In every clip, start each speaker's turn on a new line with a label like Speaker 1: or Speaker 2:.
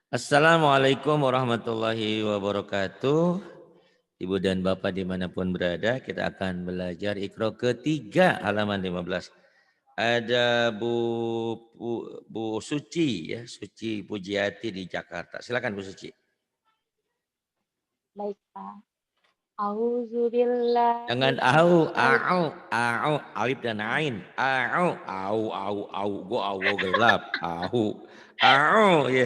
Speaker 1: Assalamualaikum warahmatullahi wabarakatuh. Ibu dan Bapak dimanapun berada, kita akan belajar Iqra ketiga halaman 15. Ada Bu Suci ya, Suci Pujiati di Jakarta. Silakan Bu Suci.
Speaker 2: Baik, Pak. Auzubillahi
Speaker 1: Jangan au, alif dan ain. Au, gua au gelap. Au ya.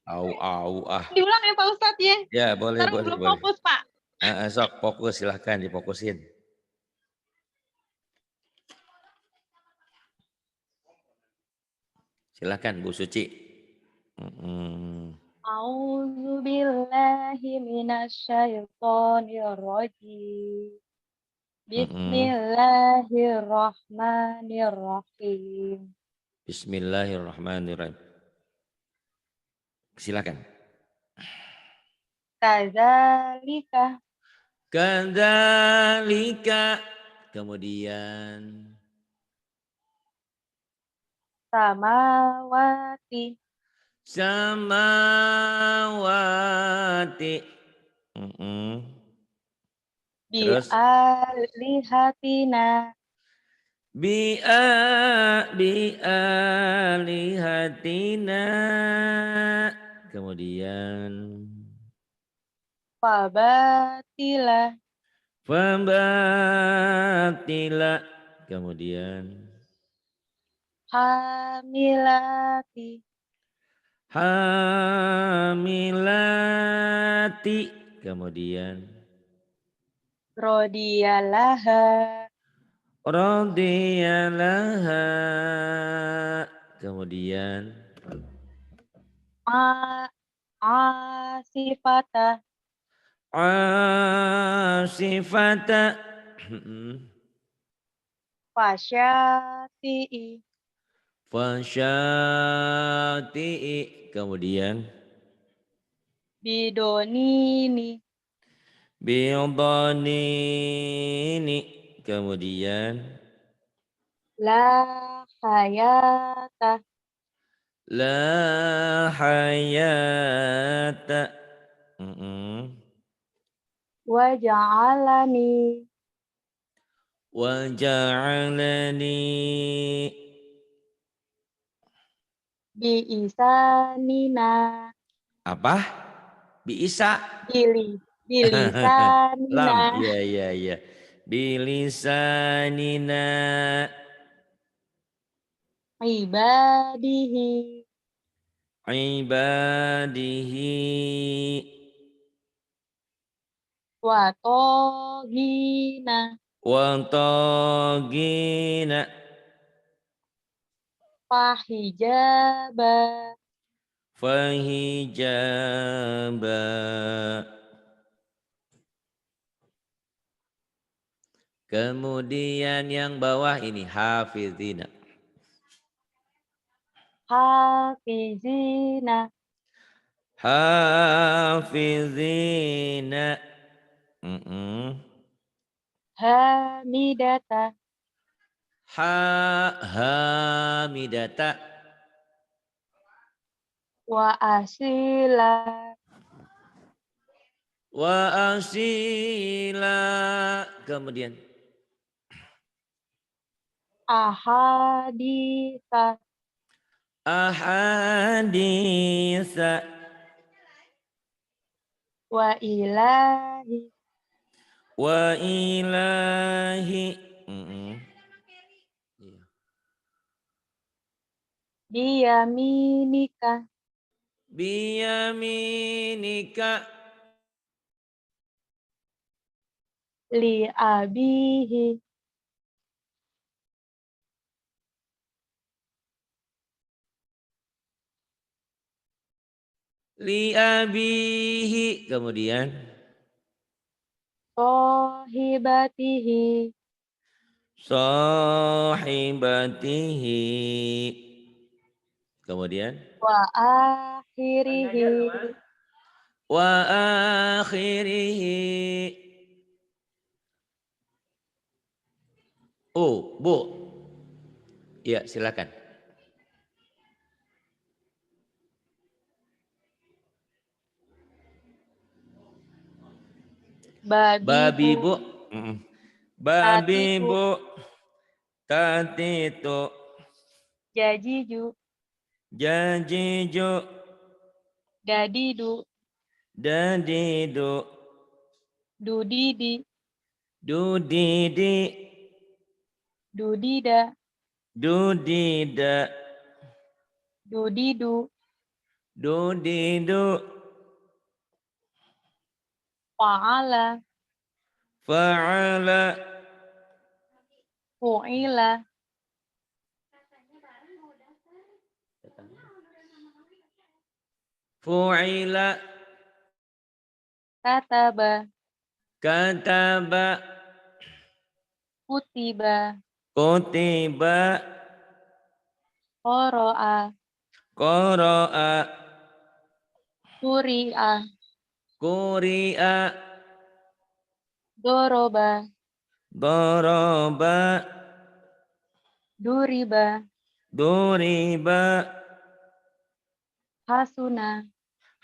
Speaker 1: Au.
Speaker 2: Diulang ya Pak Ustadz ya?
Speaker 1: Ya, boleh,
Speaker 2: Ntar
Speaker 1: boleh,
Speaker 2: belum
Speaker 1: boleh.
Speaker 2: fokus Pak.
Speaker 1: Sok fokus, silahkan difokusin. Silahkan Bu Suci.
Speaker 2: Auzubillahi minasyaitonirrajim. Bismillahirrahmanirrahim.
Speaker 1: Bismillahirrahmanirrahim. Silakan.
Speaker 2: Kadzalika.
Speaker 1: Kadzalika. Kemudian
Speaker 2: Samawati.
Speaker 1: samawati. Terus
Speaker 2: Bi'alihatina.
Speaker 1: bi'alihatina. Kemudian
Speaker 2: Fabatila.
Speaker 1: Fabatila. Kemudian
Speaker 2: Hamilati.
Speaker 1: hamilati. Kemudian
Speaker 2: Rodiyalaha.
Speaker 1: radiyalaha. Kemudian
Speaker 2: Asifata.
Speaker 1: asifata.
Speaker 2: Fasyati'i.
Speaker 1: Fasyati'i. Kemudian
Speaker 2: Bidonini.
Speaker 1: bidhanini. Kemudian
Speaker 2: La hayata.
Speaker 1: la hayata.
Speaker 2: Waja'alani.
Speaker 1: Wa ja'alani
Speaker 2: Bi'isanina.
Speaker 1: apa? Bisa.
Speaker 2: Bilisanina.
Speaker 1: Lam. Iya. Bilisanina
Speaker 2: Ibadihi.
Speaker 1: ibadihi
Speaker 2: Watogina.
Speaker 1: wa tagina
Speaker 2: Fahijaba.
Speaker 1: fahijaba. Kemudian yang bawah ini hafizina.
Speaker 2: Hafizina.
Speaker 1: Hafizina.
Speaker 2: Hamidata.
Speaker 1: Hamidata.
Speaker 2: Wa asila.
Speaker 1: Wa asila. Kemudian
Speaker 2: Ahaditha.
Speaker 1: ahaditsa.
Speaker 2: Wa ilahi.
Speaker 1: Wa ilahi.
Speaker 2: Biyaminika.
Speaker 1: Biyaminika.
Speaker 2: Li abihi.
Speaker 1: Li abihi. Kemudian
Speaker 2: Sohibatihi.
Speaker 1: sahibatihi. Kemudian
Speaker 2: Wa akhirihi.
Speaker 1: wa akhirihi. Oh, Bu. Iya, silakan.
Speaker 2: Babi
Speaker 1: Babi
Speaker 2: bu.
Speaker 1: bu.
Speaker 2: Tati
Speaker 1: Babi
Speaker 2: tu.
Speaker 1: bu. Tati tu.
Speaker 2: Jajiju.
Speaker 1: Jajiju.
Speaker 2: Dadidu.
Speaker 1: Dadidu.
Speaker 2: Dudidi.
Speaker 1: Dudidi.
Speaker 2: Dudida.
Speaker 1: Dudida.
Speaker 2: Dudidu.
Speaker 1: Dudidu.
Speaker 2: Fa'ala.
Speaker 1: Fa'ala.
Speaker 2: Fu'ila.
Speaker 1: Fu'ila.
Speaker 2: Kataba.
Speaker 1: Kataba.
Speaker 2: Kutiba.
Speaker 1: Kutiba.
Speaker 2: Qara'a.
Speaker 1: Qara'a.
Speaker 2: Quri'a.
Speaker 1: Quri'a.
Speaker 2: Doroba.
Speaker 1: Daraba.
Speaker 2: Duriba.
Speaker 1: Duriba.
Speaker 2: Hasuna.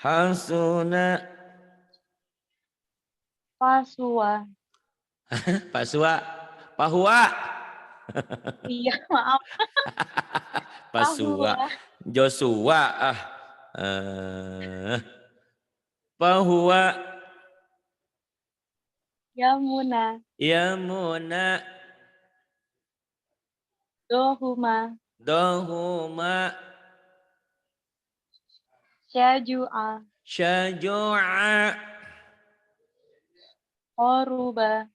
Speaker 1: Hasuna.
Speaker 2: Fasua.
Speaker 1: Pasua. Pahua.
Speaker 2: Iya, maaf.
Speaker 1: Pasua.
Speaker 2: Pahua.
Speaker 1: Joshua. Pahua.
Speaker 2: Yamuna.
Speaker 1: Yamuna.
Speaker 2: Dohuma.
Speaker 1: Dohuma.
Speaker 2: Syaju'a.
Speaker 1: Syaju'a.
Speaker 2: Qoruba.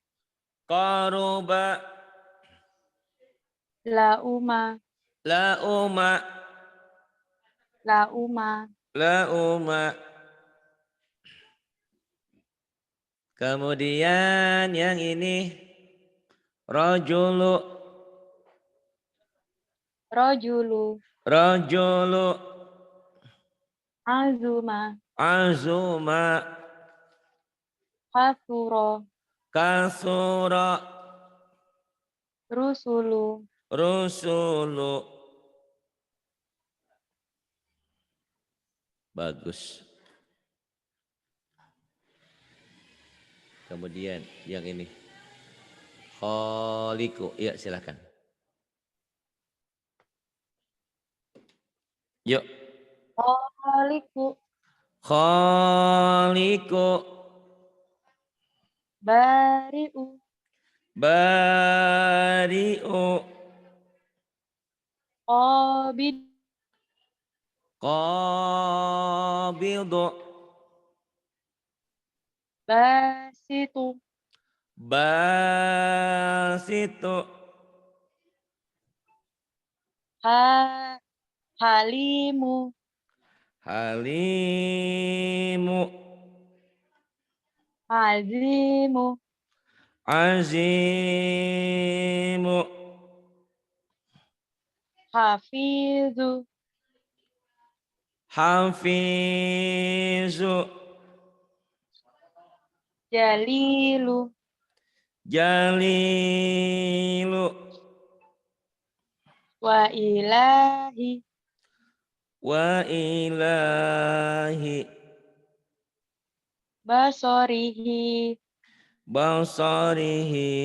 Speaker 1: Qaruba.
Speaker 2: Lauma.
Speaker 1: Lauma.
Speaker 2: Lauma.
Speaker 1: Lauma. Kemudian yang ini. Rajulu.
Speaker 2: Rojulu.
Speaker 1: Rajulu.
Speaker 2: Azuma.
Speaker 1: Azuma.
Speaker 2: Kasuro.
Speaker 1: Kasura.
Speaker 2: Rusulu.
Speaker 1: Rusulu. Bagus. Kemudian yang ini. Kholiku. Ya silakan. Yuk.
Speaker 2: Kholiku.
Speaker 1: Kholiku.
Speaker 2: Bari'u.
Speaker 1: Bari'u.
Speaker 2: Qabid.
Speaker 1: Qabidu.
Speaker 2: Basitu.
Speaker 1: Basitu.
Speaker 2: Halimu.
Speaker 1: Halimu.
Speaker 2: Azimu.
Speaker 1: Azimu.
Speaker 2: Hafizu.
Speaker 1: Hafizu.
Speaker 2: Jalilu.
Speaker 1: Jalilu.
Speaker 2: Wa ilahi.
Speaker 1: Wa ilahi.
Speaker 2: Basorihi.
Speaker 1: Basarihi.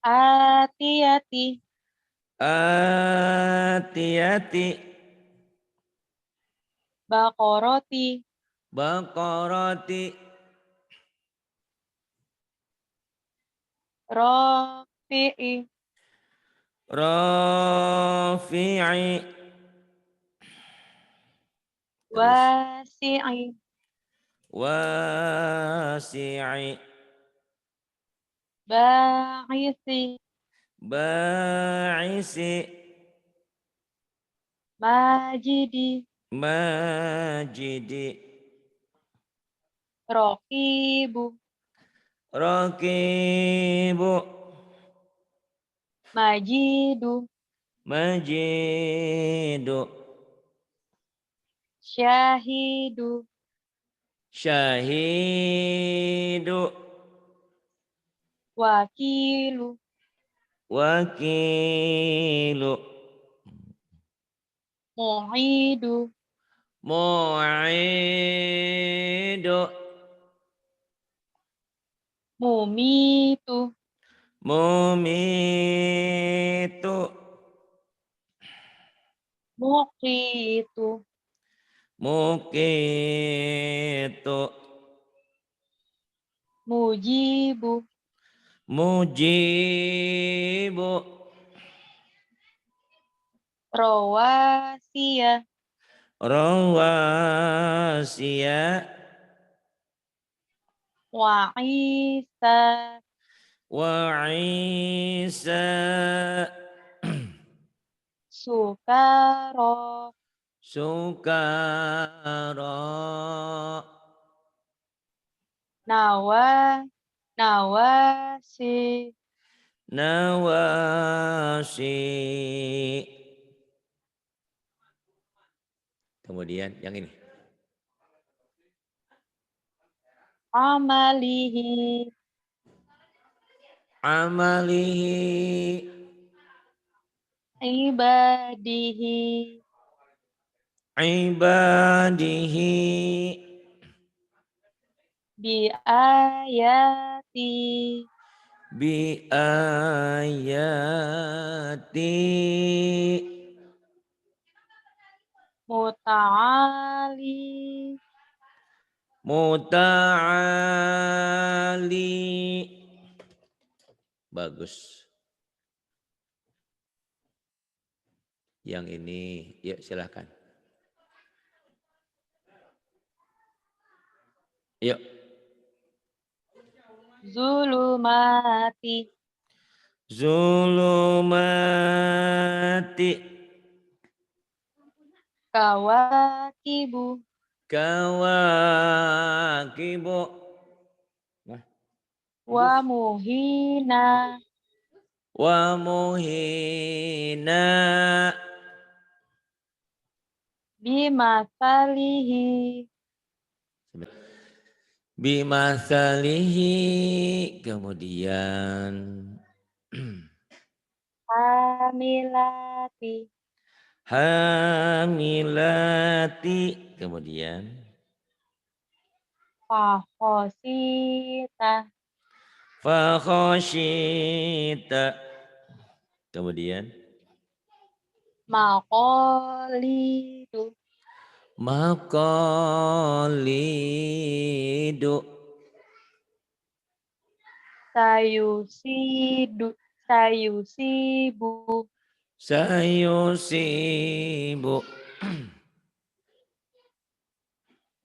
Speaker 2: Atiyati.
Speaker 1: Atiyati.
Speaker 2: Baqarati.
Speaker 1: Baqarati.
Speaker 2: Rafi'i.
Speaker 1: Rafi'i. Terus.
Speaker 2: Wasi'i.
Speaker 1: Wasi'i.
Speaker 2: Ba'isi.
Speaker 1: Ba'isi.
Speaker 2: Majidi.
Speaker 1: Majidi.
Speaker 2: Raqibu.
Speaker 1: Raqibu.
Speaker 2: Majidu.
Speaker 1: Majidu.
Speaker 2: Syahidu.
Speaker 1: Syahidu.
Speaker 2: Wakilu.
Speaker 1: Wakilu.
Speaker 2: Mu'idu.
Speaker 1: Mu'idu.
Speaker 2: Mumitu.
Speaker 1: Mumitu.
Speaker 2: Muqitu.
Speaker 1: Muqitu.
Speaker 2: Mujibu.
Speaker 1: Mujibu.
Speaker 2: Rawasiya.
Speaker 1: Rawasiya.
Speaker 2: Wa Isa.
Speaker 1: Wa Isa.
Speaker 2: Sukaro.
Speaker 1: Sukara.
Speaker 2: Nawasi.
Speaker 1: Nawasi. Kemudian yang ini.
Speaker 2: Amalihi.
Speaker 1: Amalihi.
Speaker 2: Ibadihi.
Speaker 1: Ibadihi.
Speaker 2: Biayati.
Speaker 1: Biayati.
Speaker 2: Muta'ali.
Speaker 1: Muta'ali. Bagus. Yang ini, yuk silahkan. Yuk.
Speaker 2: Zulumati.
Speaker 1: Zulumati.
Speaker 2: Kawakibu.
Speaker 1: Kawakibu. Nah,
Speaker 2: Wa muhina.
Speaker 1: wa muhina.
Speaker 2: Bimasalihi.
Speaker 1: Bimasalihi. Kemudian
Speaker 2: Hamilati.
Speaker 1: hamilati. Kemudian
Speaker 2: Fahosita.
Speaker 1: fakhoshita. Kemudian
Speaker 2: Maqalidu.
Speaker 1: maqalidu.
Speaker 2: Sayusidu. Sayusibu.
Speaker 1: Sayusibu.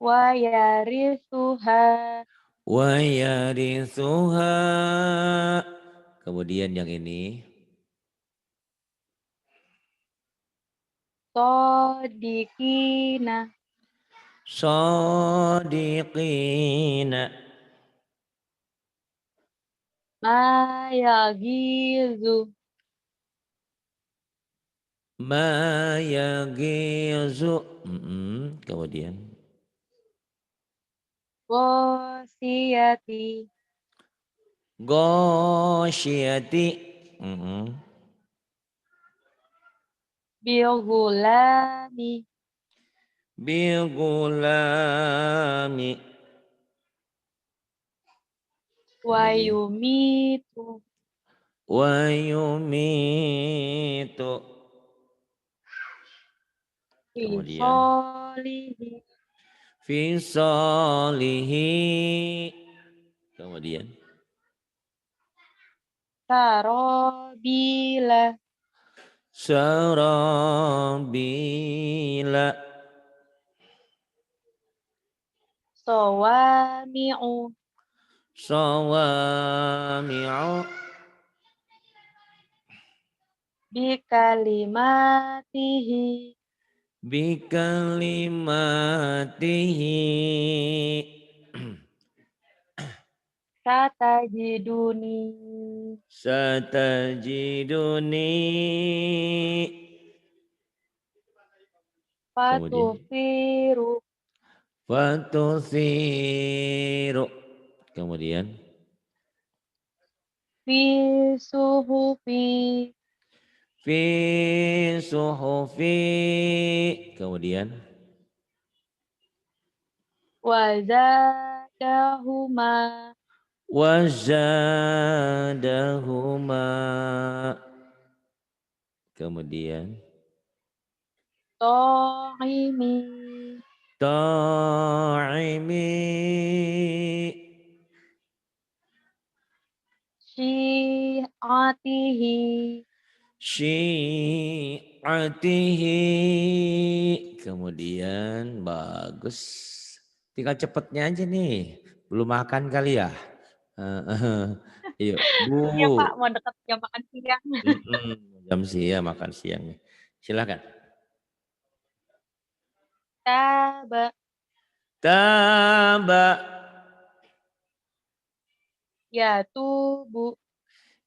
Speaker 2: Wa yarithuha.
Speaker 1: Wa yarithuha. Kemudian yang ini.
Speaker 2: Sodikina.
Speaker 1: Shadiqina.
Speaker 2: Mayagizu.
Speaker 1: Ma yagizu. Kemudian
Speaker 2: Wasiyati.
Speaker 1: ghasyiyati.
Speaker 2: Bilgulami.
Speaker 1: Bil gulami. Kemudian
Speaker 2: Wayumitu.
Speaker 1: wa yumitu. Kemudian
Speaker 2: Fisolihi.
Speaker 1: fi solihi. Kemudian
Speaker 2: Sarobila.
Speaker 1: sarabila.
Speaker 2: Sawami'u.
Speaker 1: Sawami'u.
Speaker 2: Bikalimatihi.
Speaker 1: Bikalimatihi.
Speaker 2: Satajiduni.
Speaker 1: Satajiduni. Kemudian
Speaker 2: Fatufiru.
Speaker 1: fatuthiru. Kemudian
Speaker 2: Fi suhufi.
Speaker 1: fi suhufi. Kemudian
Speaker 2: Wazadahuma.
Speaker 1: wazadahuma. Kemudian
Speaker 2: ta'imi,
Speaker 1: ta'imi,
Speaker 2: syi'atihi,
Speaker 1: syi'atihi. Kemudian bagus. Tinggal cepetnya aja nih. Belum makan kali ya? Yuk, Bu.
Speaker 2: Iya Pak, mau dekat jam makan siang.
Speaker 1: Jam siang makan siang nih. Silakan.
Speaker 2: Taba,
Speaker 1: Taba,
Speaker 2: ya tubu,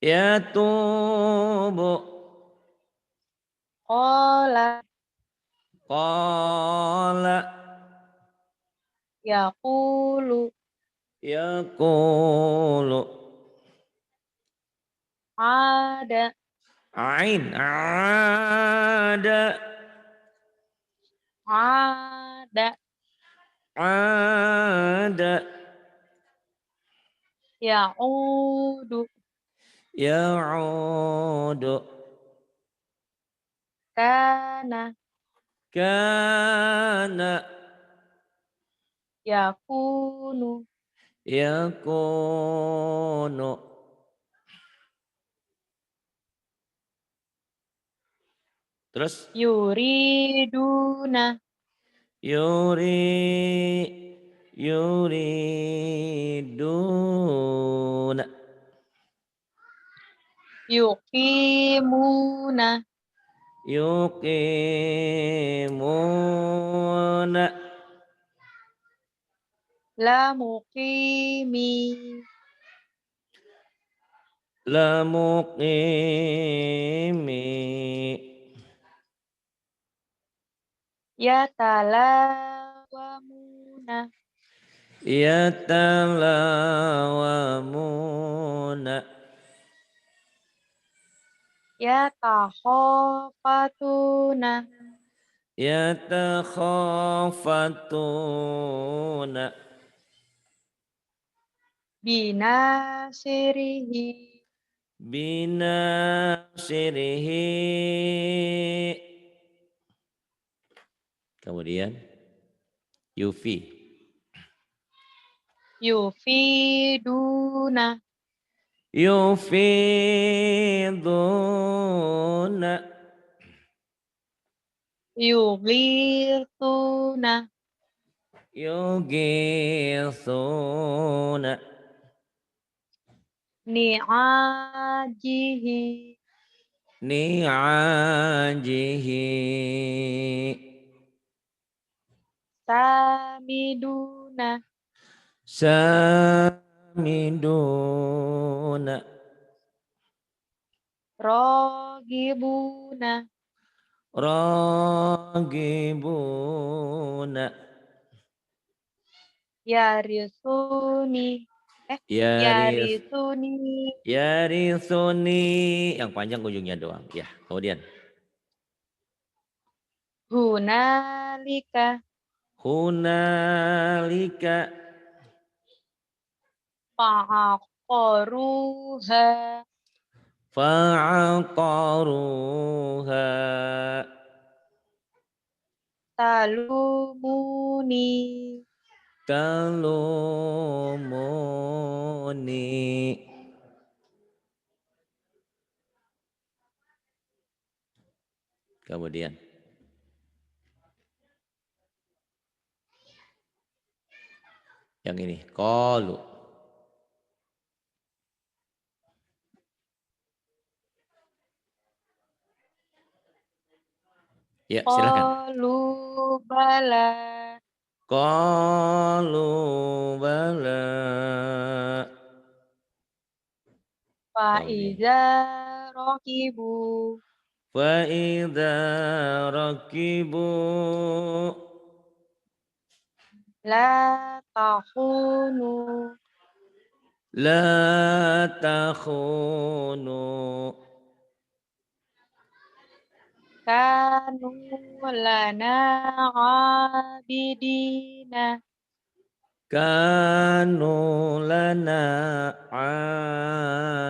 Speaker 1: ya tubu,
Speaker 2: kola,
Speaker 1: qala,
Speaker 2: ya kulu,
Speaker 1: yaqulu,
Speaker 2: ada,
Speaker 1: ain, ada,
Speaker 2: ada,
Speaker 1: ada,
Speaker 2: ya udu,
Speaker 1: ya'udu,
Speaker 2: kana,
Speaker 1: kana,
Speaker 2: ya kunu,
Speaker 1: yakunu. Terus
Speaker 2: yuriduna,
Speaker 1: yuriduna,
Speaker 2: yuqimuna,
Speaker 1: yuqimuna,
Speaker 2: la muqimi,
Speaker 1: la muqimi,
Speaker 2: yatalawamuna,
Speaker 1: yatalawamuna,
Speaker 2: yatakhofatuna,
Speaker 1: yatakhafatuna,
Speaker 2: binasirihi,
Speaker 1: binasirihi. Kemudian yufi,
Speaker 2: yufiduna,
Speaker 1: yufiduna,
Speaker 2: yughithuna,
Speaker 1: yugithuna,
Speaker 2: ni'ajihi,
Speaker 1: ni'ajihi,
Speaker 2: samiduna,
Speaker 1: samiduna,
Speaker 2: rogibuna,
Speaker 1: ragibuna,
Speaker 2: yarisuni,
Speaker 1: yaris,
Speaker 2: yarisuni,
Speaker 1: yarisuni. Yang panjang ujungnya doang. Ya, kemudian
Speaker 2: hunalika,
Speaker 1: hunalika,
Speaker 2: fa'aqaruha,
Speaker 1: fa'aqaruha,
Speaker 2: talumuni,
Speaker 1: talumuni. Kemudian yang ini qalu. Ya, silakan.
Speaker 2: qalu bala,
Speaker 1: Qalu bala. Kemudian
Speaker 2: fa'iza rokibu,
Speaker 1: fa idza rakibu,
Speaker 2: la takhunu,
Speaker 1: la takhunu,
Speaker 2: kanu lana abidina,
Speaker 1: Kanu lana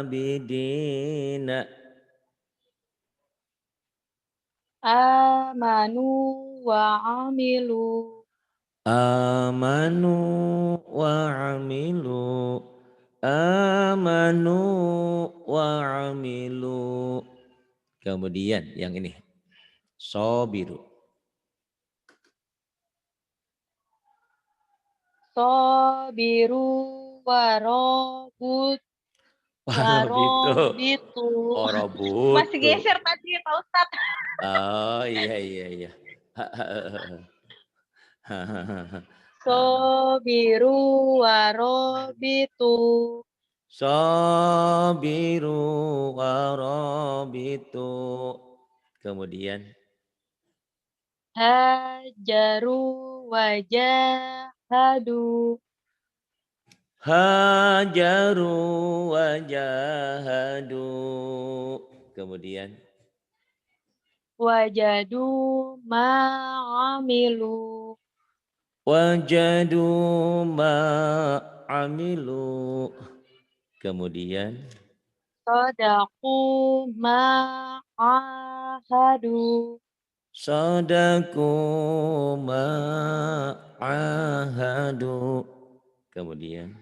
Speaker 1: abidina.
Speaker 2: Amanu wa amilu.
Speaker 1: Amanu wa amilu. Amanu wa amilu. Kemudian yang ini. Sobiru.
Speaker 2: Sobiru warobut
Speaker 1: Warobitu.
Speaker 2: warobitu. Masih
Speaker 1: Orobutu.
Speaker 2: geser tadi Pak Ustadz.
Speaker 1: Oh iya iya iya.
Speaker 2: Sobiru warobitu.
Speaker 1: Sabiru warabitu. Kemudian
Speaker 2: Hajaru wajahadu.
Speaker 1: hajaru wajahadu. Kemudian
Speaker 2: Wajadu ma'amilu.
Speaker 1: wajadu ma'amilu. Kemudian
Speaker 2: Sodaku ma'ahadu.
Speaker 1: sadaku ma'ahadu. Kemudian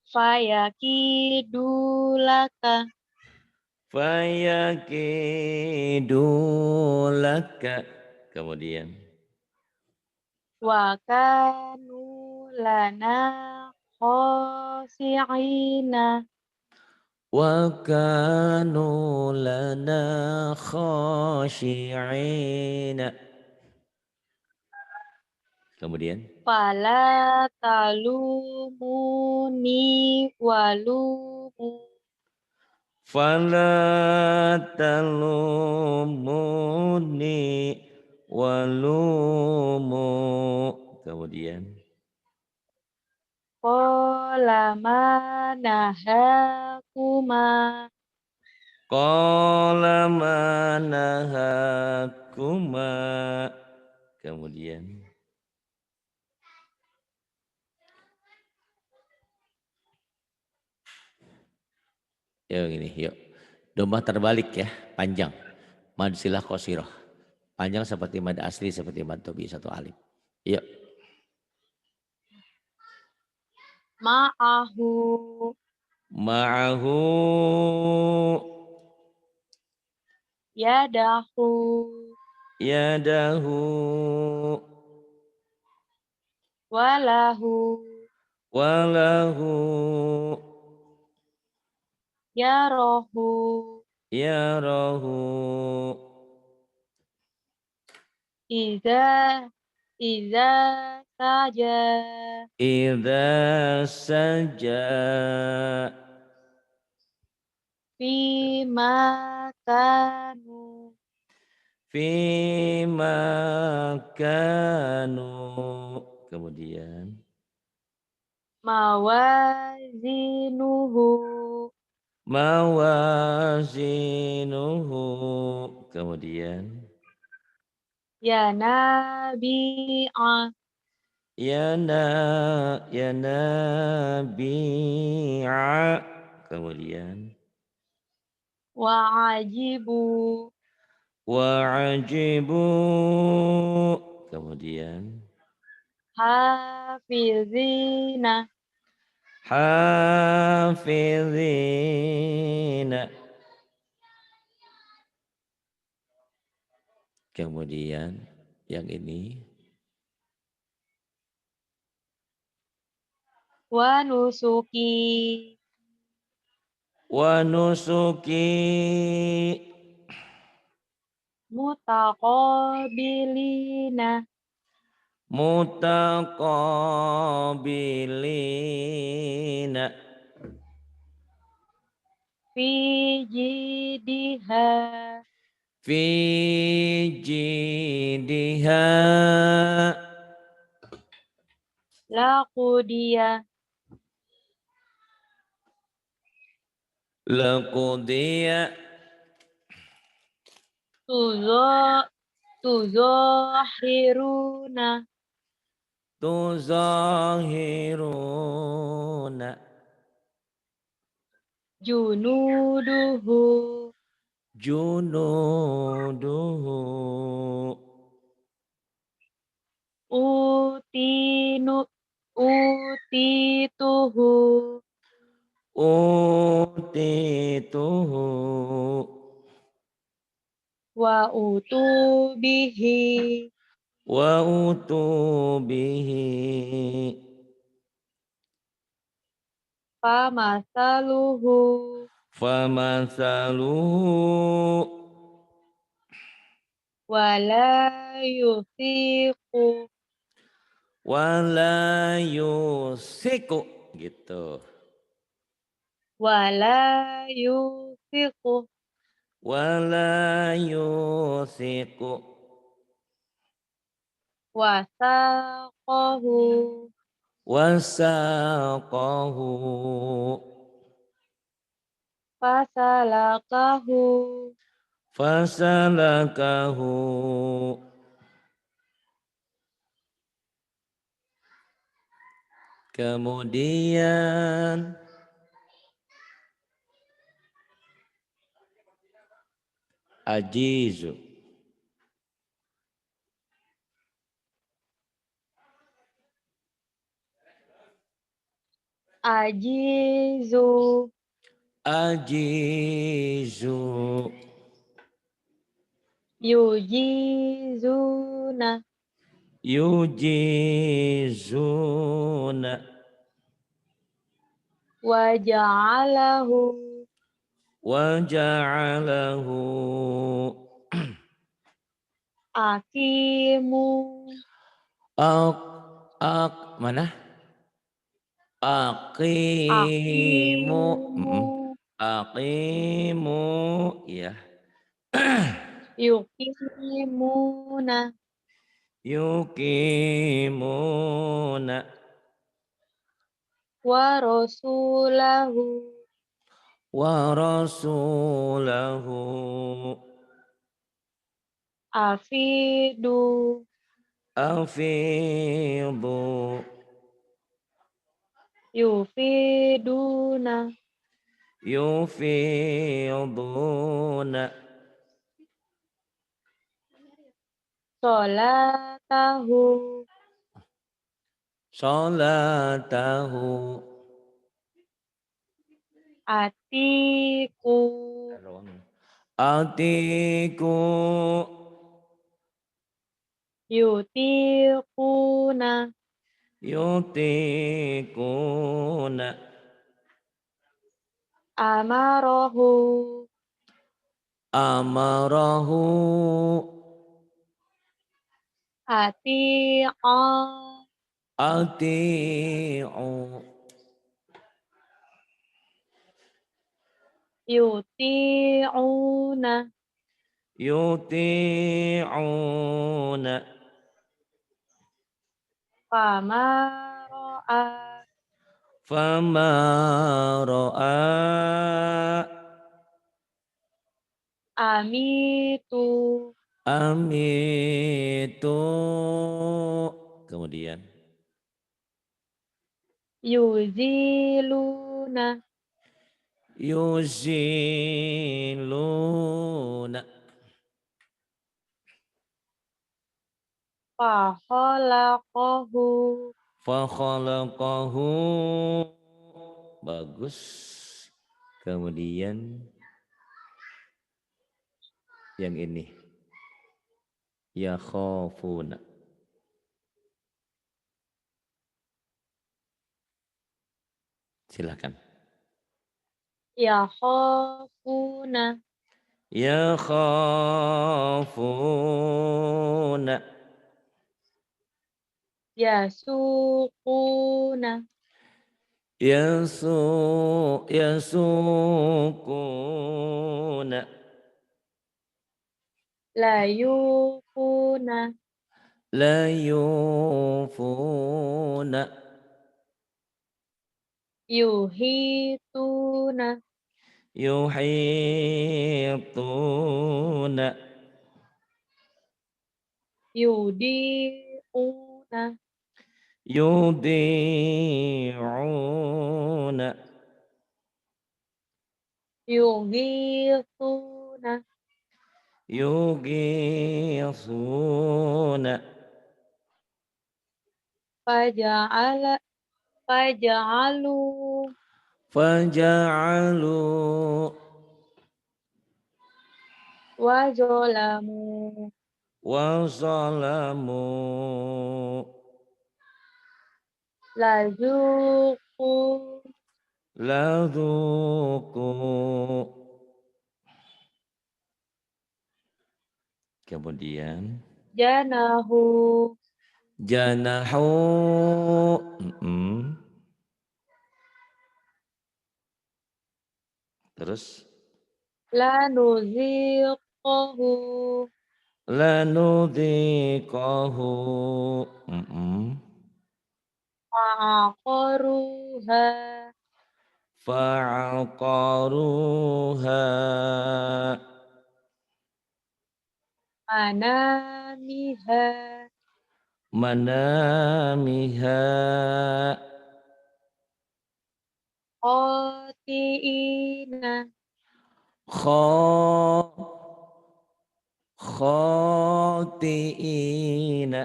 Speaker 2: Fayakidulaka.
Speaker 1: fayakidulaka. Kemudian
Speaker 2: Wakanu lana khosi'ina.
Speaker 1: wa kanu lana khashi'ina. Kemudian
Speaker 2: Fala talumuni walumu.
Speaker 1: fala talumuni walumu. Kemudian
Speaker 2: Qala manahakuma.
Speaker 1: qala manahakuma. Kemudian yuk ini yuk. Domba terbalik ya, panjang. Mad silah qasirah. Panjang seperti mad asli, seperti mad tobi satu alif. Yuk.
Speaker 2: Ma'ahu.
Speaker 1: Ma'ahu
Speaker 2: Yadahu.
Speaker 1: yadahu
Speaker 2: Walahu.
Speaker 1: walahu
Speaker 2: Yarohu.
Speaker 1: yarahu.
Speaker 2: Iza. Iza saja.
Speaker 1: Idza saja
Speaker 2: Fima kanu.
Speaker 1: fi makanu. Kemudian
Speaker 2: Mawazinuhu.
Speaker 1: mawazinuhu. Kemudian
Speaker 2: Ya nabi'a.
Speaker 1: ya nabi'a. Kemudian
Speaker 2: Wa'ajibu.
Speaker 1: wa'ajibu. Kemudian
Speaker 2: Hafizina.
Speaker 1: hafizina. Kemudian yang ini
Speaker 2: Wa nusuki.
Speaker 1: wa nusuki
Speaker 2: Mutaqabilina.
Speaker 1: mutaqabilina.
Speaker 2: Fi jidiha.
Speaker 1: Fi jidiha
Speaker 2: Laqudiya.
Speaker 1: laqudiya
Speaker 2: Tuzo. Tuzohiruna.
Speaker 1: tuzahiruna
Speaker 2: junuduhu
Speaker 1: junuduhu
Speaker 2: utinu utituhu
Speaker 1: utituhu
Speaker 2: wa utubihi
Speaker 1: wa utubihi
Speaker 2: famasaluhu
Speaker 1: famasaluhu
Speaker 2: wala yusiku
Speaker 1: wala yusiku gitu
Speaker 2: wala yusiku
Speaker 1: wala yusiku
Speaker 2: wasaqahu
Speaker 1: wasaqahu
Speaker 2: fasalakahu
Speaker 1: fasalakahu kemudian ajizu
Speaker 2: ajizu
Speaker 1: ajizu
Speaker 2: yujizuna
Speaker 1: yujizuna
Speaker 2: waja'alahu
Speaker 1: waja'alahu
Speaker 2: akimu
Speaker 1: ak mana aqimu
Speaker 2: akimu
Speaker 1: aqimu ya
Speaker 2: yukimuna
Speaker 1: yukimuna
Speaker 2: wa rasulahu
Speaker 1: wa rasulahu
Speaker 2: afidu
Speaker 1: afidu
Speaker 2: yufiduna
Speaker 1: yufiduna
Speaker 2: solatahu
Speaker 1: salatahu
Speaker 2: atiku
Speaker 1: atiku
Speaker 2: yutiquna
Speaker 1: yutikuna
Speaker 2: amarahu
Speaker 1: amarahu
Speaker 2: ati'a
Speaker 1: ati'u
Speaker 2: yuti'una
Speaker 1: yuti'una
Speaker 2: famara'a
Speaker 1: fama ra'a
Speaker 2: amitu
Speaker 1: amitu kemudian
Speaker 2: yuziluna
Speaker 1: yuziluna
Speaker 2: fakhalaqahu
Speaker 1: fakhalaqahu bagus kemudian yang ini yakhafuna silakan
Speaker 2: yakhafuna
Speaker 1: yakhafuna
Speaker 2: yasuquna
Speaker 1: yasukuna
Speaker 2: layufuna
Speaker 1: la yufuna
Speaker 2: yuhituna
Speaker 1: yuhituna
Speaker 2: yudi'una
Speaker 1: يضيعون
Speaker 2: يغيثون
Speaker 1: يغيثون
Speaker 2: فجعل فجعلوا
Speaker 1: فجعلوا
Speaker 2: وظلموا
Speaker 1: وظلموا
Speaker 2: لذوقوا
Speaker 1: لذوقوا. Kemudian
Speaker 2: janahu
Speaker 1: janahu. Terus
Speaker 2: lanuziqahu
Speaker 1: lanudhiqahu.
Speaker 2: fa'aqaruha
Speaker 1: Fa'aqaruha
Speaker 2: manamiha
Speaker 1: manamiha
Speaker 2: khati'ina
Speaker 1: kha khati'ina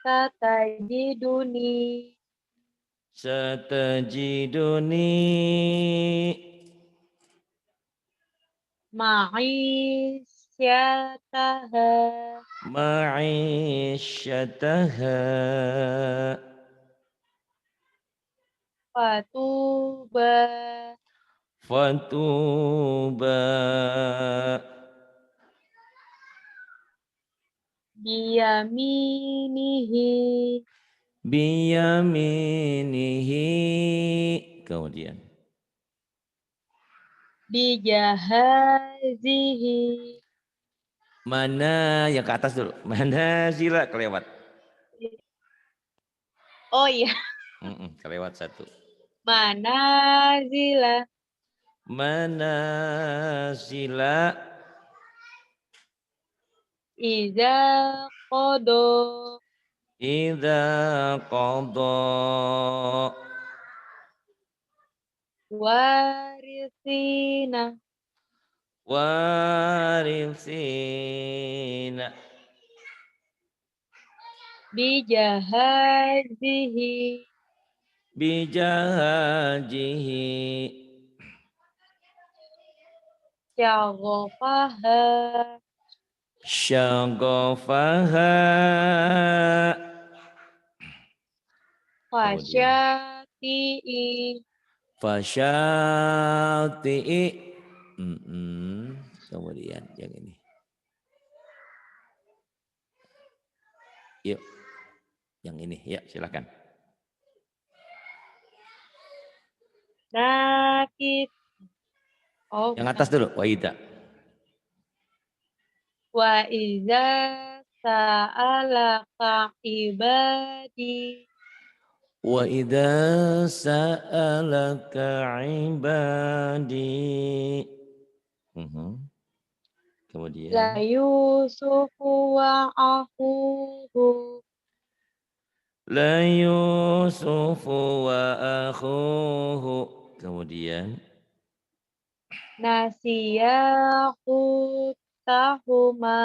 Speaker 2: satajiduni
Speaker 1: satajiduni
Speaker 2: ma'isyataha
Speaker 1: ma'isyataha
Speaker 2: fatuba
Speaker 1: fatuba
Speaker 2: biyaminihi
Speaker 1: biyaminihi. Kemudian
Speaker 2: bijahazihi.
Speaker 1: mana yang ke atas dulu, mana sila kelewat.
Speaker 2: Oh iya,
Speaker 1: Kelewat satu.
Speaker 2: manazila
Speaker 1: Mana sila
Speaker 2: iza kodo
Speaker 1: idza qada
Speaker 2: warisina
Speaker 1: warisina
Speaker 2: bijahazihi
Speaker 1: bijahajihi
Speaker 2: syagofaha
Speaker 1: syaghafaha. Kemudian
Speaker 2: fasyati'i
Speaker 1: fasyati'i. Kemudian yang ini. Yuk. Yang ini, ya silakan.
Speaker 2: nakit. Oh,
Speaker 1: Yang atas dulu, waida.
Speaker 2: wa iza sa'alaka ibadi
Speaker 1: Wa idza sa'alaka ibadi.
Speaker 2: la
Speaker 1: Kemudian
Speaker 2: yusufu wa ahuhu
Speaker 1: la yusufu wa akhuhu. Kemudian
Speaker 2: nasiyahutahuma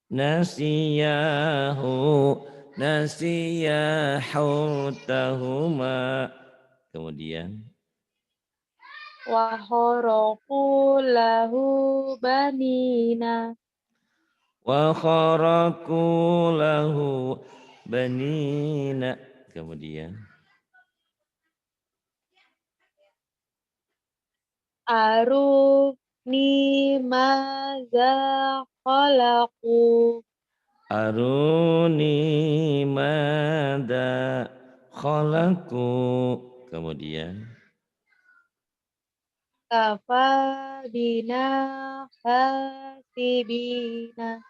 Speaker 1: nasiyahu nasiyahutahuma. Kemudian
Speaker 2: wa khoroku lahu banina
Speaker 1: wa kharaku lahu banina. Kemudian
Speaker 2: arufni maza khalaku
Speaker 1: aruni mada khalaqu. Kemudian
Speaker 2: kafa bina hasibina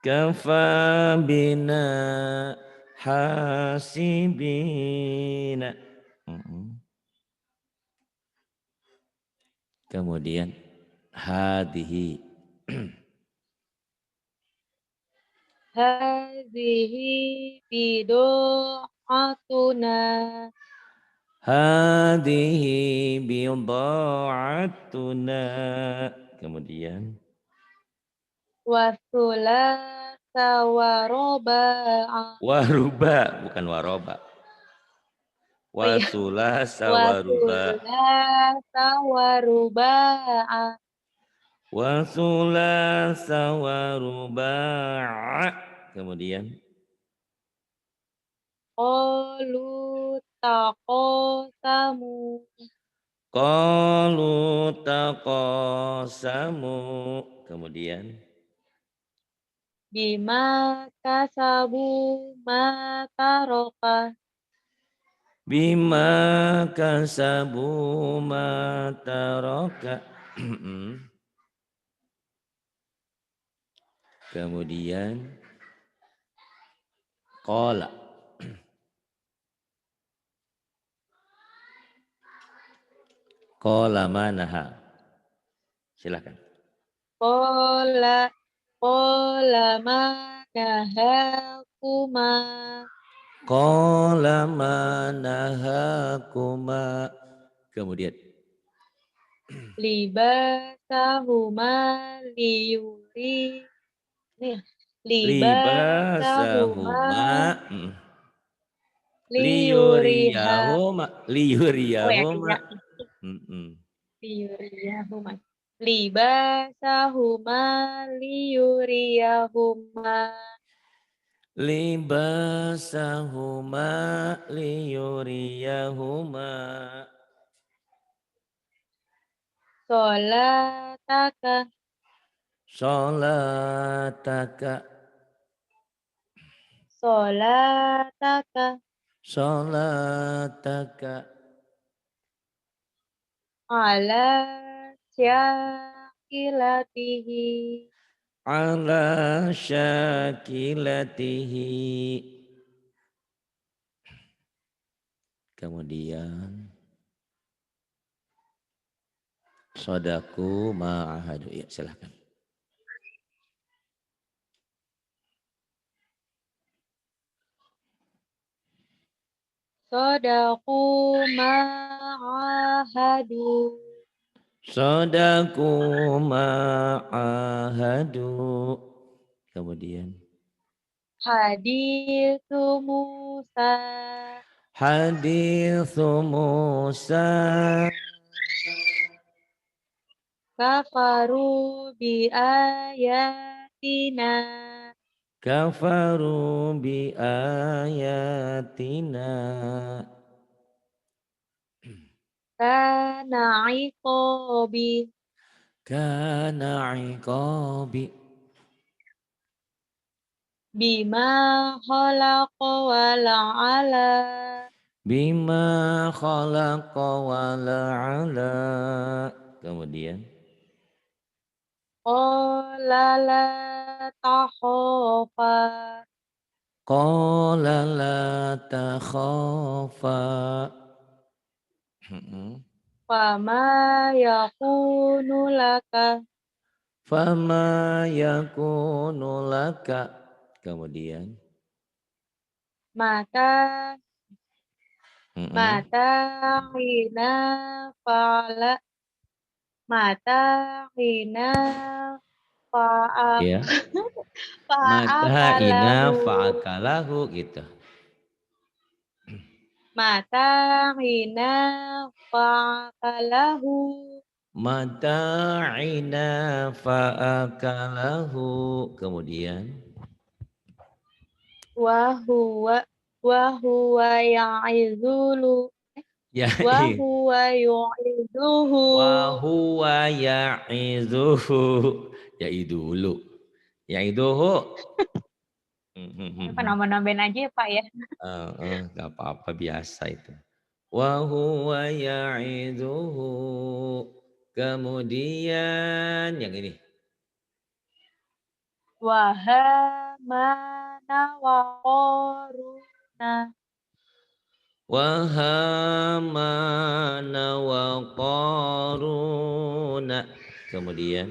Speaker 1: kafa bina hasibina. Kemudian hadihi
Speaker 2: Hadhihi bidu'atuna.
Speaker 1: Hadhihi bidha'atuna. Kemudian
Speaker 2: Wasulasa waroba'a.
Speaker 1: waruba, bukan waroba.
Speaker 2: Oh iya.
Speaker 1: Wasulasa waruba.
Speaker 2: Wasulasa waruba'a.
Speaker 1: Wasulasa waruba'. Kemudian
Speaker 2: Qalu taqasamu.
Speaker 1: qalu taqasamu. Kemudian
Speaker 2: Bima kasabu ma taraka.
Speaker 1: bima kasabu ma taraka. Kemudian qala. Qala manaha. Silakan.
Speaker 2: Qala ma nahakuma.
Speaker 1: Qala manahakuma. Kemudian
Speaker 2: Libasahuma liyuri. Nih, libasahuma
Speaker 1: libasahuma
Speaker 2: liyuriha.
Speaker 1: liyuriyahuma
Speaker 2: Oh yakin
Speaker 1: liyuriyahuma.
Speaker 2: ya? Liyuriyahuma. Libasahuma liyuriyahuma.
Speaker 1: Libasahuma liyuriyahuma.
Speaker 2: Sholataka.
Speaker 1: Sholataka.
Speaker 2: Sholataka.
Speaker 1: Sholataka.
Speaker 2: Ala syakilatihi.
Speaker 1: Ala syakilatihi. Kemudian sodaku ma'ahadu. Ya silahkan.
Speaker 2: Sodaku ma'ahadu.
Speaker 1: Sodaku ma'ahadu. Kemudian
Speaker 2: Hadithu Musa.
Speaker 1: hadithu Musa.
Speaker 2: Kafaru bi ayatina.
Speaker 1: Kafaru bi ayatina.
Speaker 2: Kana iqobi.
Speaker 1: Kana iqabi.
Speaker 2: Bima khalaqa wala'ala.
Speaker 1: Bima khalaqa wala'ala. Kemudian
Speaker 2: Qala la takhofa.
Speaker 1: qala la takhafa.
Speaker 2: Fama yakunu laka.
Speaker 1: Fama yakunu laka. Kemudian
Speaker 2: Maka mata hina fa'ala. Mata hina fa'a.
Speaker 1: ya mata ina
Speaker 2: Fa'akalahu.
Speaker 1: fa'akalahu gitu.
Speaker 2: Mata hina fa'akalahu.
Speaker 1: Mata ina fa'akalahu. Kemudian
Speaker 2: Wahuwa ya'izulu.
Speaker 1: ya
Speaker 2: Wahuwa yu'izuhu.
Speaker 1: wa huwa ya'izuhu. Ya'idulu. Ya'iduhu.
Speaker 2: Apa nambah-nambahin aja ya Pak ya.
Speaker 1: Gak apa-apa biasa itu. Wa huwa ya'iduhu. Kemudian yang ini.
Speaker 2: Wahamana wa qaruna.
Speaker 1: Wahamana wa qaruna. Kemudian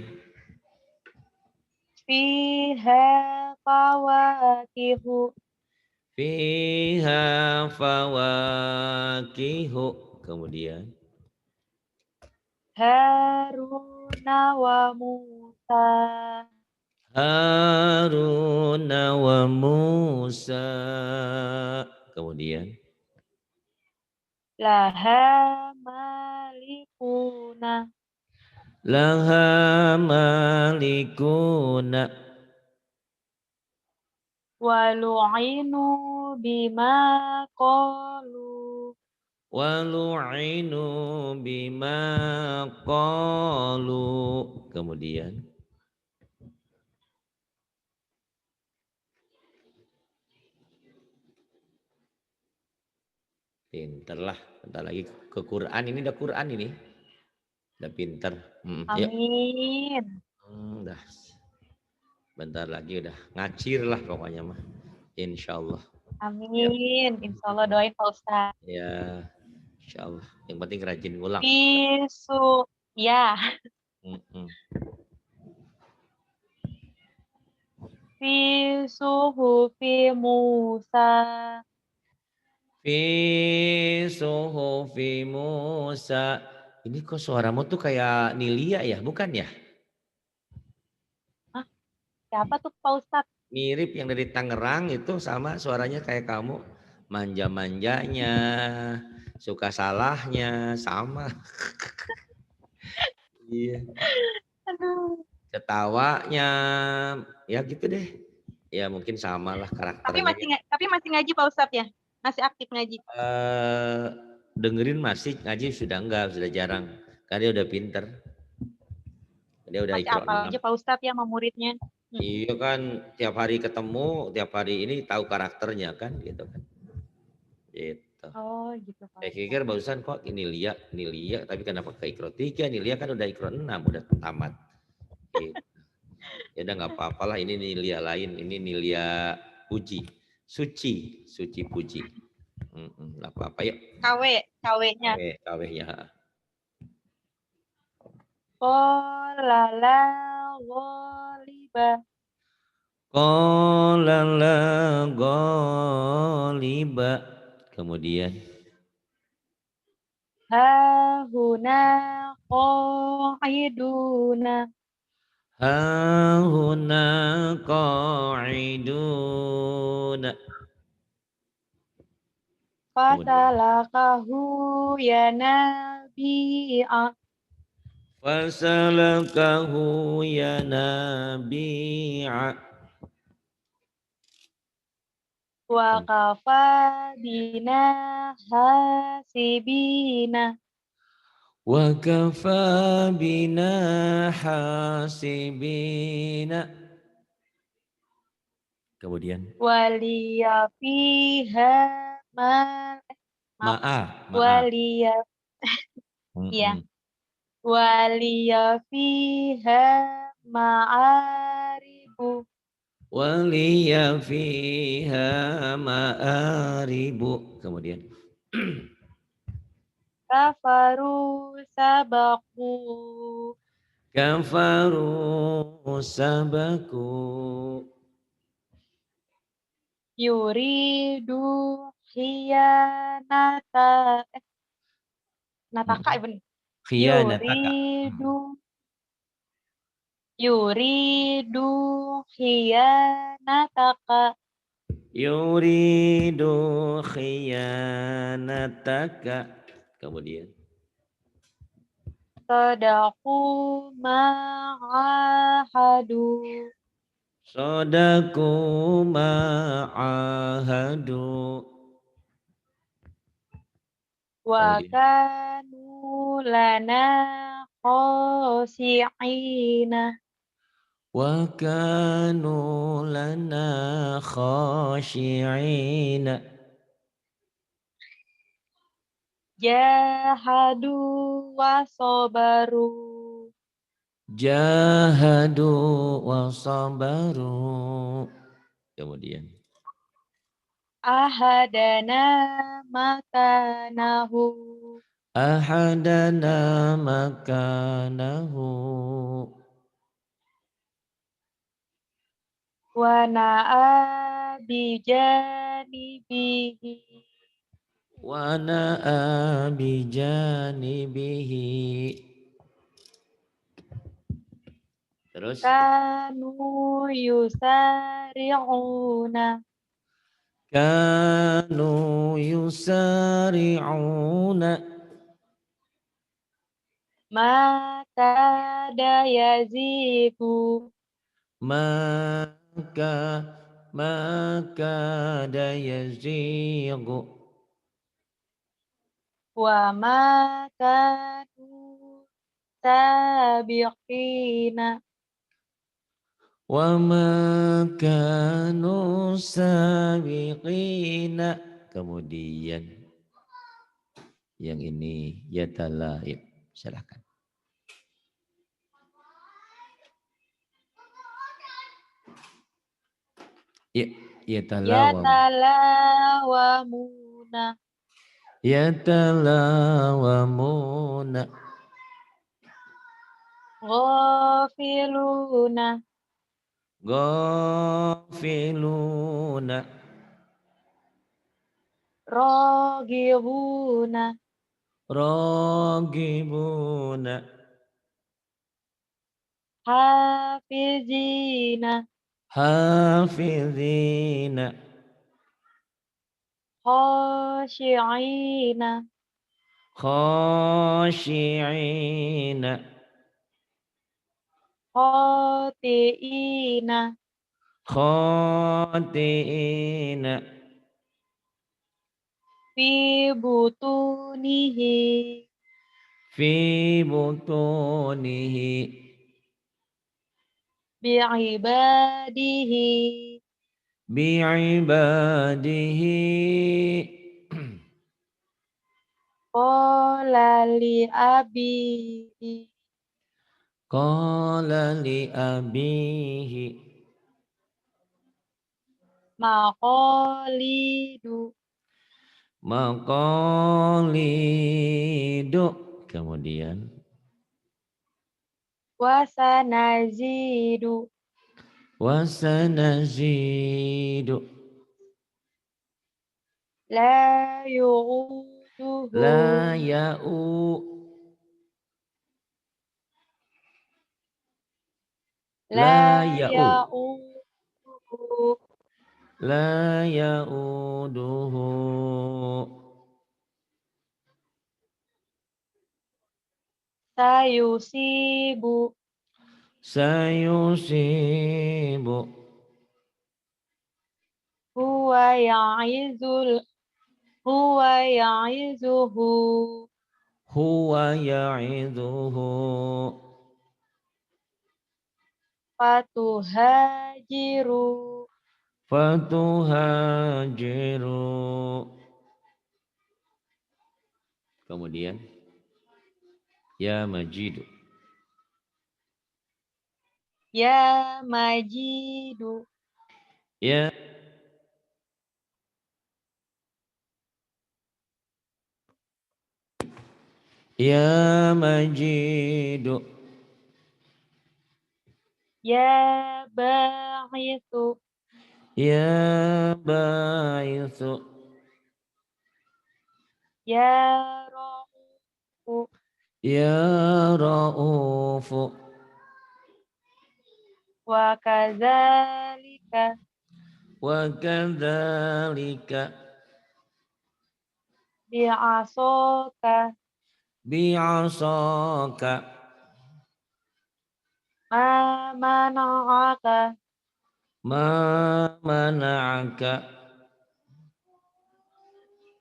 Speaker 2: Fiha fawakihu.
Speaker 1: Fiha fawakihu. Kemudian.
Speaker 2: Haruna wa Musa.
Speaker 1: Haruna wa Musa. Kemudian.
Speaker 2: Laha malikuna.
Speaker 1: Laha malikuna.
Speaker 2: Walu'inu bima qalu.
Speaker 1: Walu'inu bima qalu. Kemudian. Pinter lah. Bentar lagi ke Quran. Ini udah Quran ini. Udah pinter. Yuk.
Speaker 2: Amin.
Speaker 1: Udah. Bentar lagi udah ngacir lah pokoknya mah. Insya Allah.
Speaker 2: Amin. Insya Allah doain Pak Ustadz.
Speaker 1: Ya. Insya Allah. Yang penting rajin ngulang.
Speaker 2: Bisu. Ya. Fi suhufi Musa.
Speaker 1: Fi suhufi Musa. Ini kok suaramu tuh kayak Nilia ya, bukan ya?
Speaker 2: Hah? Siapa tuh Pak Ustadz?
Speaker 1: Mirip yang dari Tangerang itu sama suaranya kayak kamu. Manja-manjanya, suka salahnya, sama. Iya.
Speaker 2: Aduh.
Speaker 1: Ketawanya, ya gitu deh. Ya mungkin samalah karakternya.
Speaker 2: Tapi masih ngaji Pak Ustadz ya? Masih aktif ngaji?
Speaker 1: Dengerin masih, ngaji sudah enggak, sudah jarang. Karena dia udah pinter. Dia udah
Speaker 2: Masih
Speaker 1: Iqra
Speaker 2: apal
Speaker 1: 6.
Speaker 2: aja Pak Ustadz ya sama muridnya.
Speaker 1: Iya kan, tiap hari ketemu, tiap hari ini tahu karakternya kan, gitu kan. Gitu.
Speaker 2: Oh gitu Pak
Speaker 1: Saya
Speaker 2: Ustadz.
Speaker 1: pikir barusan kok ini Lia, tapi kenapa ke Iqra 3? Lia kan udah Iqra 6, udah tamat. Gitu. Ya udah nggak apa-apalah, ini Nilia lain, ini Nilia Puji. Suci Puji. Nggak apa-apa yuk.
Speaker 2: KW-nya.
Speaker 1: KW-nya.
Speaker 2: Qala ghaliba.
Speaker 1: Qala la ghaliba. Kemudian.
Speaker 2: Hahuna qa'iduna.
Speaker 1: Hahuna qa'iduna.
Speaker 2: Fasalakahu ya nabi'a.
Speaker 1: Fasalakahu ya nabi'a.
Speaker 2: Wa kafa bina hasibina.
Speaker 1: Wa kafa bina hasibina. Kemudian.
Speaker 2: Waliya fiha
Speaker 1: Ma'a.
Speaker 2: Waliya. Iya. Waliya fiha ma'aribu.
Speaker 1: Waliya fiha ma'aribu. Kemudian.
Speaker 2: Kafaru sabaku.
Speaker 1: Kafaru sabaku.
Speaker 2: Yuridu khiyanata. Nataka ya bener.
Speaker 1: Khiyanataka.
Speaker 2: Yuridu khiyanataka.
Speaker 1: Yuridu khiyanataka. Kemudian.
Speaker 2: Sadaku ma'ahadu.
Speaker 1: Sadaku ma'ahadu.
Speaker 2: Wa kanu lana khosi'ina.
Speaker 1: Wa kanu lana khashi'ina.
Speaker 2: Jahadu wa sabaru.
Speaker 1: Jahadu wa sabaru. Kemudian.
Speaker 2: Ahadana makanahu.
Speaker 1: Ahadana makanahu.
Speaker 2: Wa na'a bijanibihi.
Speaker 1: Wa na'a bijanibihi. Terus
Speaker 2: Kanu yusari'una.
Speaker 1: kanu yusari'una
Speaker 2: Maka dayazigu.
Speaker 1: maka maka dayazighu
Speaker 2: Wa makanu sabiqina.
Speaker 1: wa ma kanu sabiqina. Kemudian yang ini yatalaib. Silakan. Ya, yatalawam.
Speaker 2: Yatalawamuna.
Speaker 1: Yatalawamuna.
Speaker 2: Ghafiluna.
Speaker 1: Ghafiluna.
Speaker 2: Ragibuna.
Speaker 1: Ragibuna.
Speaker 2: Hafizina.
Speaker 1: Hafizina.
Speaker 2: Khashi'ina.
Speaker 1: Khashi'ina.
Speaker 2: Khati'ina.
Speaker 1: Khati'ina.
Speaker 2: Fi butunihi.
Speaker 1: Fi butunihi.
Speaker 2: Bi'ibadihi.
Speaker 1: Bi'ibadihi.
Speaker 2: Qala li abihi.
Speaker 1: Qala li abihi.
Speaker 2: Maqalidu.
Speaker 1: Maqalidu. Kemudian
Speaker 2: Wasanazidu.
Speaker 1: wasanazidu.
Speaker 2: La yu'uduhu.
Speaker 1: La ya'u. La
Speaker 2: La
Speaker 1: ya'u.
Speaker 2: ya'uduhu.
Speaker 1: La ya'uduhu.
Speaker 2: Sayusibu.
Speaker 1: Sayusibu.
Speaker 2: Huwa ya'izuhu.
Speaker 1: Huwa ya'idhuhu.
Speaker 2: Fatuhajiru.
Speaker 1: Fatuhajiru. Kemudian ya majidu.
Speaker 2: Ya majidu.
Speaker 1: Ya ya majidu.
Speaker 2: Ya ba'ithu.
Speaker 1: Ya ba'ithu.
Speaker 2: Ya ra'ufu.
Speaker 1: Ya ra'ufu.
Speaker 2: Wa kadzalika.
Speaker 1: Wa kadzalika.
Speaker 2: Bi'asaka.
Speaker 1: Bi'asaka.
Speaker 2: Ma mana'aka.
Speaker 1: Ma mana'aka.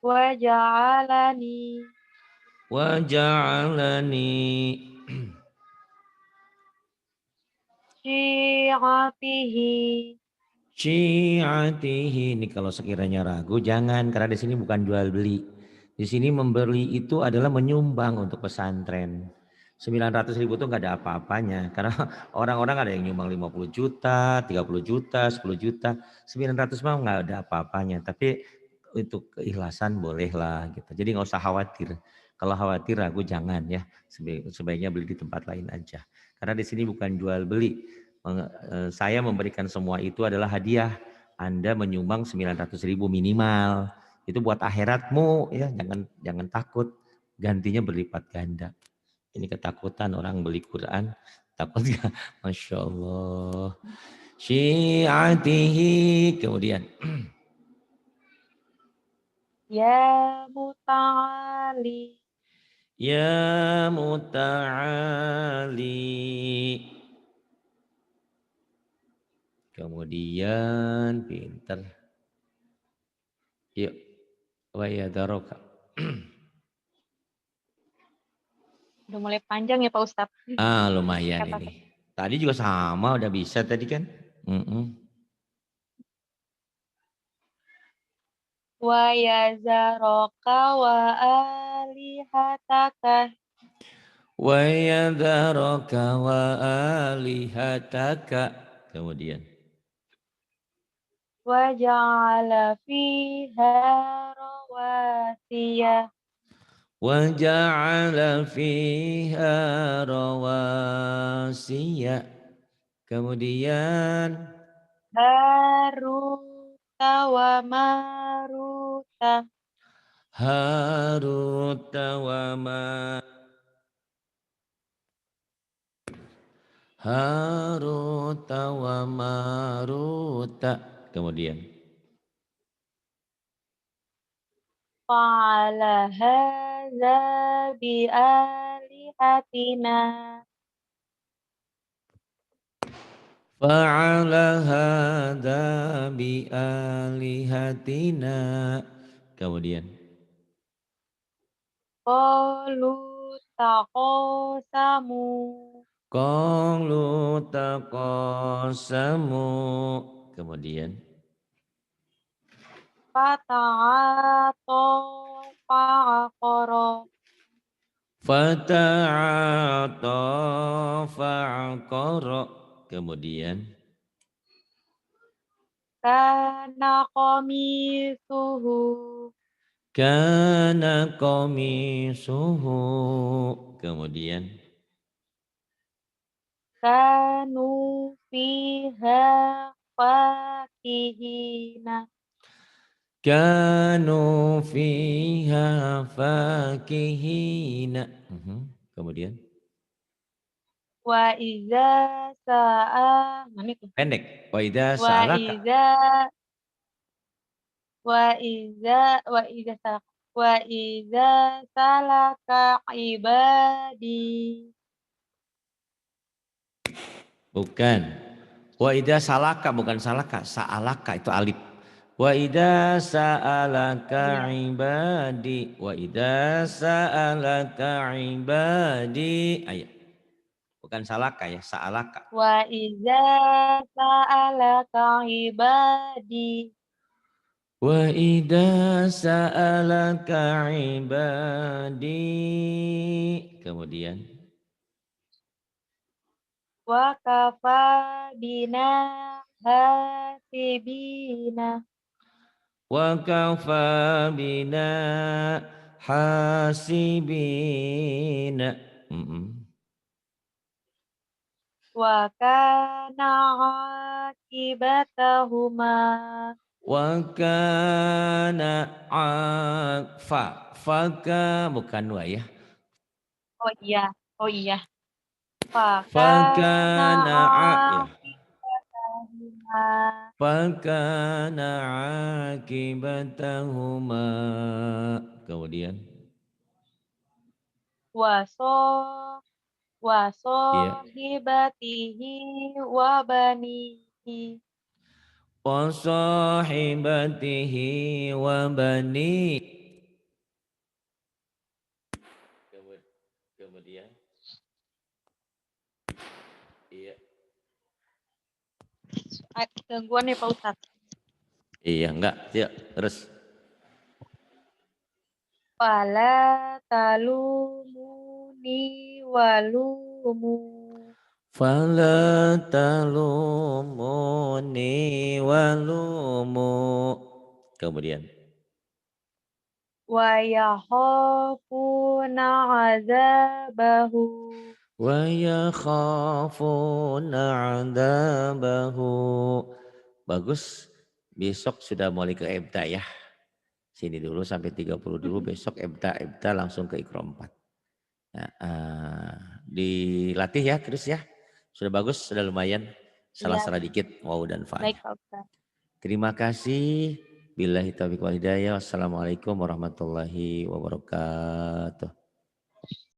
Speaker 2: Wa ja'alani.
Speaker 1: Wa ja'alani.
Speaker 2: Syi'atihi.
Speaker 1: Syi'atihi. Ini kalau sekiranya ragu jangan, karena di sini bukan jual beli. Di sini memberi itu adalah menyumbang untuk pesantren. 900.000 itu nggak ada apa-apanya, karena orang-orang ada yang nyumbang 50 juta, 30 juta, 10 juta, 900 mah nggak ada apa-apanya. Tapi untuk keikhlasan bolehlah gitu. Jadi nggak usah khawatir. Kalau khawatir ragu jangan ya. Sebaiknya beli di tempat lain aja. Karena di sini bukan jual beli. Saya memberikan semua itu adalah hadiah. Anda menyumbang 900.000 minimal. Itu buat akhiratmu ya, jangan takut. Gantinya berlipat ganda. Ini ketakutan orang beli Quran. Takut gak? Masya Allah. Syi'atihi. Kemudian.
Speaker 2: Ya muta'ali.
Speaker 1: Ya muta'ali. Kemudian pinter. Yuk. Wa yadaroka.
Speaker 2: Udah mulai panjang ya Pak Ustadz.
Speaker 1: Lumayan
Speaker 2: Kata
Speaker 1: ini. Tadi juga sama udah bisa tadi kan.
Speaker 2: wa yazaroka wa alihataka.
Speaker 1: Wa yadharaka wa alihataka. Kemudian.
Speaker 2: Wa ja'ala fiha rawasiya.
Speaker 1: Wa ja'ala fiha rawasiya. Kemudian.
Speaker 2: Haruta wa maruta.
Speaker 1: Haruta wa Haruta wa maruta. Kemudian.
Speaker 2: Fa'ala hadza bi alihatina.
Speaker 1: Fa'ala hadza bi alihatina. Kemudian.
Speaker 2: Qalu taqasamu.
Speaker 1: Qalu taqasamu. Kemudian.
Speaker 2: Fata'ato fa'aqara.
Speaker 1: Fata'ata fa'aqara. Kemudian.
Speaker 2: Kana qamisuhu.
Speaker 1: Kana qamisuhu. Kemudian.
Speaker 2: Kanu fiha fakihina.
Speaker 1: Kanu fiha fakihina. Kemudian.
Speaker 2: Wa iza sa'a. Mana itu?
Speaker 1: Pendek. Wa idza
Speaker 2: Wa
Speaker 1: sa'alaka.
Speaker 2: iza wa iza salaka wa iza salaka ibadi.
Speaker 1: Bukan. Wa idza salaka bukan salaka, sa'alaka itu alif. Wa idza
Speaker 2: Oh
Speaker 1: sa'alaka
Speaker 2: iya.
Speaker 1: ibadi. Wa idza sa'alaka ibadi. Ayo. Bukan salaka ya, sa'alaka.
Speaker 2: Wa iza sa'alaka ibadi.
Speaker 1: Wa idza sa'alaka ibadi. Kemudian.
Speaker 2: Wa kafa bina hasibina.
Speaker 1: Wa kafa bina hasibina.
Speaker 2: Wa kana akibatahuma.
Speaker 1: Wa kana faka bukan wa ya.
Speaker 2: Oh iya, oh iya. Fakana
Speaker 1: Fakana ya.
Speaker 2: akibatahuma.
Speaker 1: Fakana akibatahuma. Kemudian.
Speaker 2: Waso
Speaker 1: Iya.
Speaker 2: hibatihi wa banihi.
Speaker 1: Wa sahibatihi wa bani. Kemudian. Iya.
Speaker 2: Gangguan ya Pak Ustadz.
Speaker 1: Iya enggak. Yuk terus.
Speaker 2: Fala talumuni walumu.
Speaker 1: Fala talumuni walumu. Kemudian.
Speaker 2: Wa yakhafuna azabahu.
Speaker 1: Wa yakhafuna 'adzabahu. Bagus, besok sudah mulai ke ebda ya. Sini dulu sampai 30 dulu, besok ebda langsung ke Iqra 4. Nah, dilatih ya terus ya. Sudah bagus, sudah lumayan.
Speaker 2: Iya,
Speaker 1: Salah-salah dikit, waw dan
Speaker 2: baik
Speaker 1: fa-nya.
Speaker 2: Pak Ustadz.
Speaker 1: Terima kasih. Billahi taufiq wal hidayah. Wassalamualaikum warahmatullahi wabarakatuh.